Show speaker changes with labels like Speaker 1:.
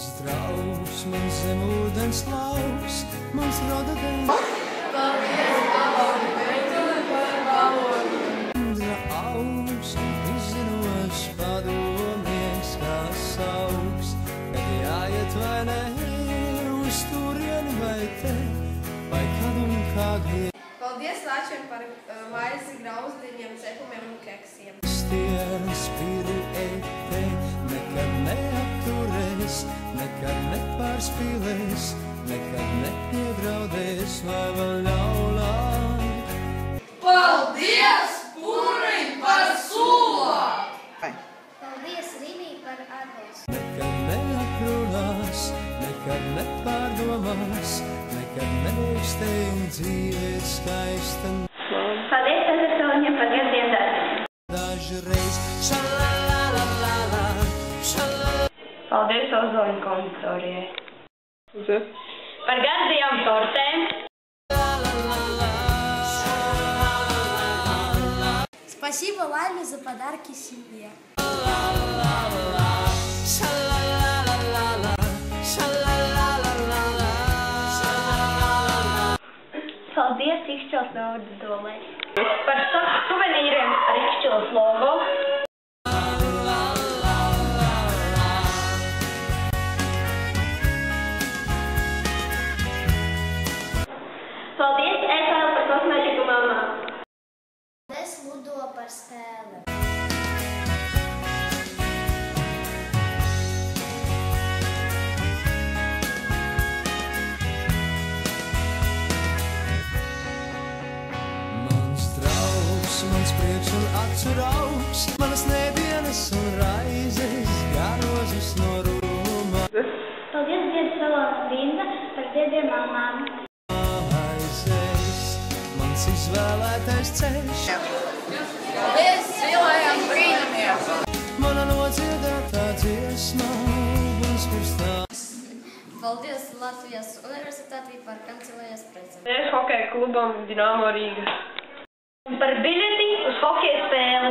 Speaker 1: Mans draugs, mans zemūdens lauks, mans rododendrs.
Speaker 2: Paldies, baloni, veidoli par baloni.
Speaker 1: Indra augs un izzinos padomies, kā saugs, kad jāiet vai ne, uz turieni vai te, vai kad un kā grib.
Speaker 2: Paldies Lāčiem par maizi, grauzdiņiem, cepumiem un keksiem.
Speaker 1: Spīri ete, nekad neapturēs, nekad nepārspīlēs, nekad nepiedraudēs, vai vēl ļaunāk.
Speaker 2: Paldies, Purim, par solo!
Speaker 3: Paldies, Rimī, par atbalstu.
Speaker 1: Nekad neaprunās, nekad nepārdomās, nekad neiztein dzīve ir skaista.
Speaker 3: Paldies, Tazarsoņa, par gadiem
Speaker 1: Dažreiz šalalalala, šalalalala.
Speaker 3: Paldies, Ozoļu konditorijai. Par gardajām tortēm. Спасибо Лале за подарки себе. Paldies Ikšķils naudas dolē. Par suvenīriem ar Ikšķils logo. Paldies ETL par kosmētiku mamā. Paldies Ludo par spēli.
Speaker 1: Mans prieks un acu raugs, manas nedienas un raizes, garozes no rūma.
Speaker 3: Paldies Diedu salās Linda par Diediem mamām.
Speaker 1: Aizes, mans izvēlētais ceļš.
Speaker 2: Paldies zilajām brīnumiem!
Speaker 1: Mana nodziedātā dziesma, uguns pirstā.
Speaker 3: Paldies Latvijas universitātei par kancelējas prezentu.
Speaker 4: Paldies hokeja klubam Dinamo Rīga.
Speaker 3: Par biļeti uz hokeja spēli.